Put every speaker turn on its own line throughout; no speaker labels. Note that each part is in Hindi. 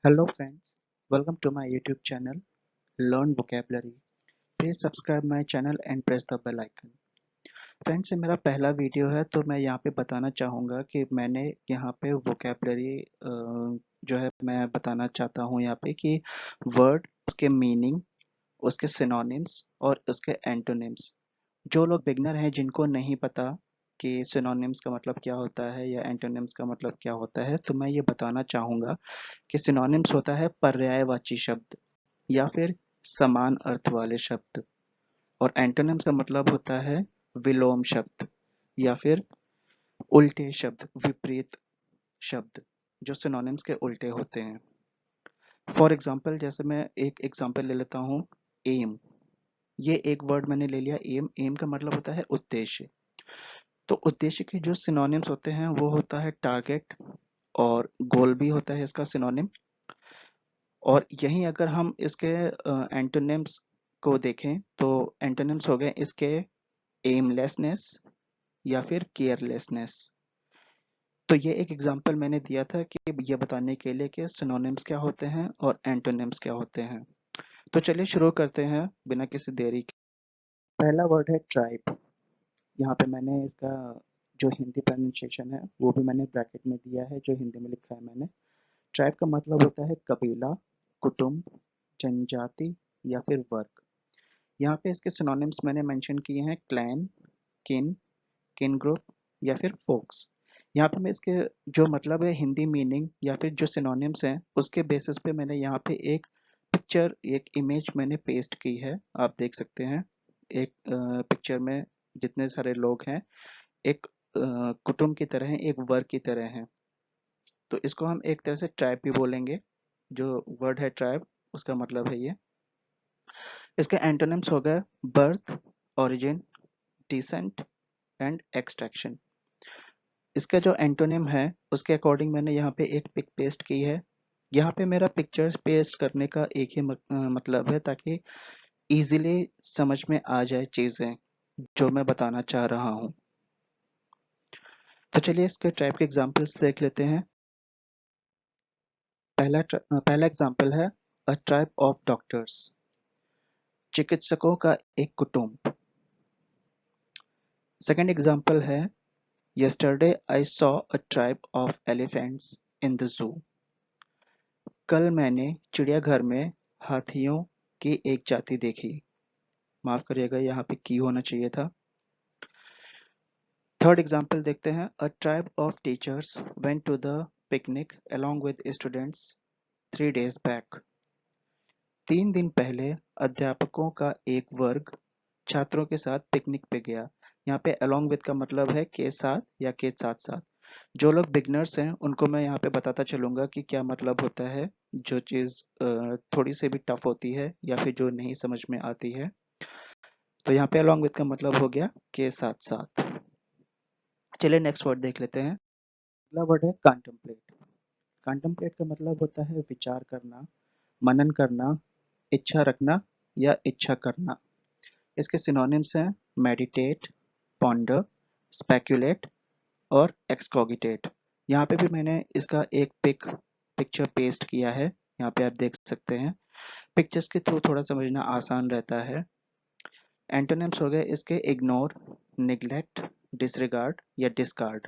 Hello friends, welcome to my YouTube channel Learn Vocabulary. Please subscribe my channel and press the bell icon. Friends ये मेरा पहला वीडियो है तो मैं यहाँ पे बताना चाहूँगा कि मैंने यहाँ पे vocabulary जो है मैं बताना चाहता हूँ यहाँ पे कि वर्ड उसके मीनिंग उसके सिनोनिम्स और उसके एंटोनिम्स। जो लोग बिगनर हैं जिनको नहीं पता कि सिनोनिम्स का मतलब क्या होता है या एंटोनिम्स का मतलब क्या होता है तो मैं ये बताना चाहूँगा कि सिनोनिम्स होता है पर्यायवाची शब्द या फिर समान अर्थ वाले शब्द और एंटोनिम्स का मतलब होता है विलोम शब्द या फिर उल्टे शब्द विपरीत शब्द जो सिनोनिम्स के उल्टे होते हैं। फॉर एग्जाम्पल जैसे मैं एक एग्जाम्पल ले लेता हूँ एम। ये एक वर्ड मैंने ले लिया एम। एम का मतलब होता है उद्देश्य। तो उद्देश्य के जो सिनोनिम्स होते हैं वो होता है टारगेट और गोल भी होता है इसका सिनोनिम। और यहीं अगर हम इसके एंटोनिम्स को देखें तो एंटोनिम्स हो गए इसके एमलेसनेस या फिर केयरलेसनेस। तो ये एक एग्जांपल मैंने दिया था कि ये बताने के लिए कि सिनोनिम्स क्या होते हैं और एंटोनिम्स क्या होते हैं। तो चलिए शुरू करते हैं बिना किसी देरी के। पहला वर्ड है ट्राइब। यहाँ पे मैंने इसका जो हिंदी प्रोनाउंसिएशन है वो भी मैंने ब्रैकेट में दिया है जो हिंदी में लिखा है मैंने। ट्राइब का मतलब होता है कबीला, कुटुंब, जनजाति या फिर वर्ग। यहाँ पे इसके सिनोनिम्स मैंने मेंशन किए हैं क्लैन, किन, किन ग्रुप या फिर फोक्स। यहाँ पे मैं इसके जो मतलब है हिंदी मीनिंग या फिर जो सिनोनिम्स हैं उसके बेसिस पे मैंने यहाँ पे एक पिक्चर एक इमेज मैंने पेस्ट की है। आप देख सकते हैं एक पिक्चर में जितने सारे लोग हैं एक कुटुंब की तरह हैं, एक वर्ग की तरह हैं। तो इसको हम एक तरह से ट्राइब भी बोलेंगे। जो वर्ड है ट्राइब उसका मतलब है ये। इसके एंटोनिम्स हो गए birth, origin, descent and extraction. इसका जो एंटोनिम है उसके अकॉर्डिंग मैंने यहाँ पे एक पिक पेस्ट की है। यहाँ पे मेरा पिक्चर्स पेस्ट करने का एक ही मतलब है ताकि इजीली समझ में आ जाए चीजें जो मैं बताना चाह रहा हूँ। तो चलिए इसके टाइप के एग्जांपल्स देख लेते हैं। पहला एग्जांपल है अ ट्राइब ऑफ डॉक्टर्स, चिकित्सकों का एक कुटुंब। सेकंड एग्जांपल है yesterday I saw a tribe of elephants in the zoo. कल मैंने चिड़ियाघर में हाथियों की एक जाति देखी। माफ करिएगा यहाँ पे की होना चाहिए था। थर्ड एग्जाम्पल देखते हैं a tribe of teachers went to the picnic along with students 3 days back. 3 दिन पहले अध्यापकों का एक वर्ग छात्रों के साथ पिकनिक पे गया। यहाँ पे along with का मतलब है के साथ या के साथ साथ। जो लोग बिगनर्स हैं उनको मैं यहाँ पे बताता चलूंगा कि क्या मतलब होता है जो चीज़ थोड़ी सी भी टफ होती है या फिर जो नहीं समझ में आती है। तो यहाँ पे अलॉन्ग विथ का मतलब हो गया के साथ साथ। चलिए नेक्स्ट वर्ड देख लेते हैं। अगला वर्ड है कॉन्टेम्पलेट। कॉन्टेम्पलेट का मतलब होता है विचार करना, मनन करना, इच्छा रखना या इच्छा करना। इसके सिनोनिम्स हैं मेडिटेट, पॉन्डर, स्पेक्युलेट और एक्सकॉगिटेट। यहाँ पे भी मैंने इसका एक पिक्चर पेस्ट किया है। यहाँ पे आप देख सकते हैं। पिक्चर्स के थ्रू थोड़ा समझना आसान रहता है। एंटोनिम्स हो गए इसके इग्नोर, निग्लेक्ट, डिसरिगार्ड या डिस्कार्ड।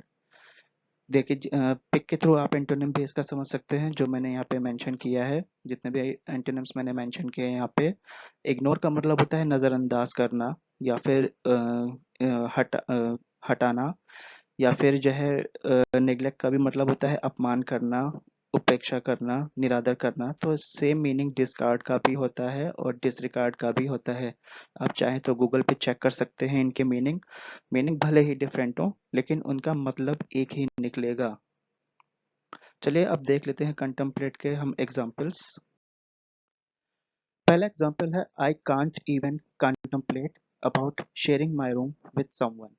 देखिए पिक के थ्रू आप एंटोनिम भी इसका समझ सकते हैं जो मैंने यहाँ पे मेंशन किया है। जितने भी एंटोनिम्स मैंने मेंशन किए हैं यहाँ पे। इग्नोर का मतलब होता है नज़रअंदाज करना या फिर हटाना या फिर जो है नेग्लेक्ट का भी मतलब होता है अपमान करना, उपेक्षा करना, निरादर करना। तो सेम मीनिंग डिस्कार्ड का भी होता है और डिसरिगार्ड का भी होता है। आप चाहें तो गूगल पे चेक कर सकते हैं इनके मीनिंग। मीनिंग भले ही डिफरेंट हो लेकिन उनका मतलब एक ही निकलेगा। चलिए अब देख लेते हैं कंटेम्पलेट के हम एग्जाम्पल्स। पहला एग्जाम्पल है I can't even contemplate about sharing my room with someone.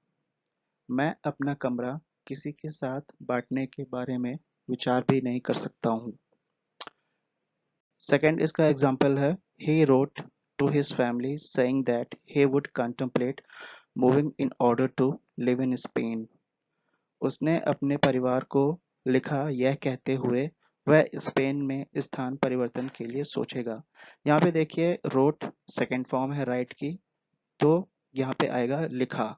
मैं अपना कमरा किसी के साथ बांटने के बारे में विचार भी नहीं कर सकता हूँ। सेकंड इसका एग्जांपल है he wrote to his family saying that he would contemplate moving in order to live in Spain। उसने अपने परिवार को लिखा यह कहते हुए वह स्पेन में स्थान परिवर्तन के लिए सोचेगा। यहाँ पे देखिए रोट सेकंड फॉर्म है राइट की, तो यहाँ पे आएगा लिखा।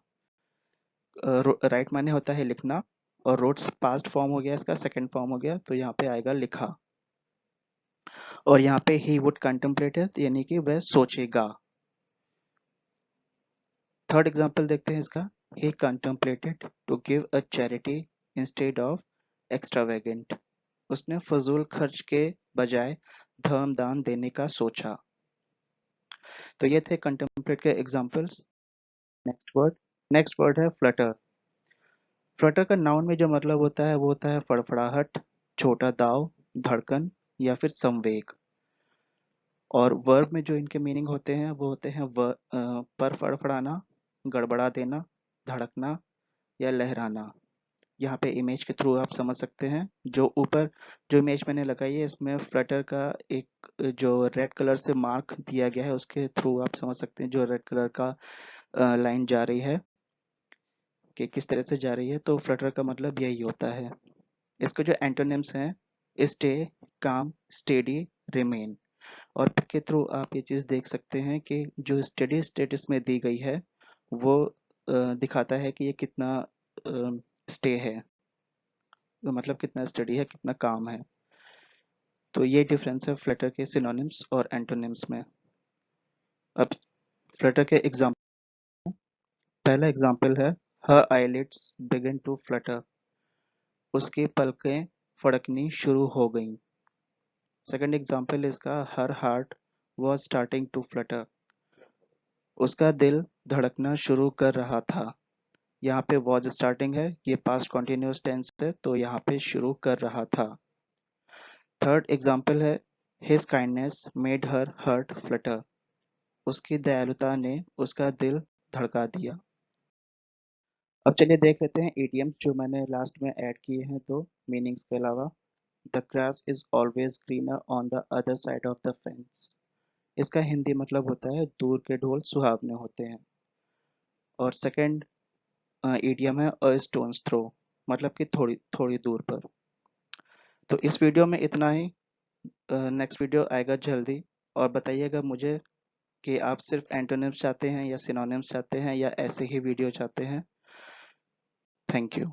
राइट माने होता है लिखना, और रोट्स पास्ट फॉर्म हो गया, इसका सेकंड फॉर्म हो गया, तो यहाँ पे आएगा लिखा। और यहाँ पे ही वुड कंटेम्पलेट यानी कि वह सोचेगा। थर्ड एग्जाम्पल देखते हैं इसका। He contemplated to give a charity instead of extravagant. उसने फजूल खर्च के बजाय धर्म दान देने का सोचा। तो ये थे कंटेम्पलेट के एग्जाम्पल्स। नेक्स्ट वर्ड है फ्लटर। फ्लटर का नाउन में जो मतलब होता है वो होता है फड़फड़ाहट, छोटा दाव, धड़कन या फिर संवेग। और वर्ब में जो इनके मीनिंग होते हैं वो होते हैं पर फड़फड़ाना, गड़बड़ा देना, धड़कना या लहराना। यहाँ पे इमेज के थ्रू आप समझ सकते हैं। जो ऊपर जो इमेज मैंने लगाई है इसमें फ्लटर का एक जो रेड कलर से मार्क दिया गया है उसके थ्रू आप समझ सकते हैं जो रेड कलर का लाइन जा रही है कि किस तरह से जा रही है। तो फ्लटर का मतलब यही होता है। इसके जो एंटोनिम्स हैं स्टे, काम, स्टेडी, रिमेन। और के थ्रू आप ये चीज देख सकते हैं कि जो स्टेडी स्टेटस में दी गई है वो दिखाता है कि ये कितना स्टे है, मतलब कितना स्टडी है, कितना काम है। तो ये डिफरेंस है फ्लटर के सिनोनिम्स और एंटोनिम्स में। अब फ्लटर के एग्जाम्पल, पहला एग्जाम्पल है her eyelids begin to flutter. उसकी पलकें फड़कनी शुरू हो गईं। सेकंड एग्जाम्पल इसका her heart was starting to flutter. उसका दिल धड़कना शुरू कर रहा था। यहाँ पे वॉज स्टार्टिंग है, ये पास्ट कॉन्टिन्यूस टेंस है, तो यहाँ पे शुरू कर रहा था। थर्ड एग्जाम्पल है his kindness made her heart Flutter. उसकी दयालुता ने उसका दिल धड़का दिया। अब चलिए देख लेते हैं इडियम्स जो मैंने लास्ट में ऐड किए हैं तो मीनिंग्स के अलावा। The grass is always greener on the other side of the fence. इसका हिंदी मतलब होता है दूर के ढोल सुहावने होते हैं। और सेकंड इडियम है अ स्टोन्स थ्रो, मतलब कि थोड़ी थोड़ी दूर पर। तो इस वीडियो में इतना ही। नेक्स्ट वीडियो आएगा जल्दी। और बताइएगा मुझे कि आप सिर्फ एंटोनिम्स चाहते हैं या सिनोनिम्स चाहते हैं या ऐसे ही वीडियो चाहते हैं। Thank you.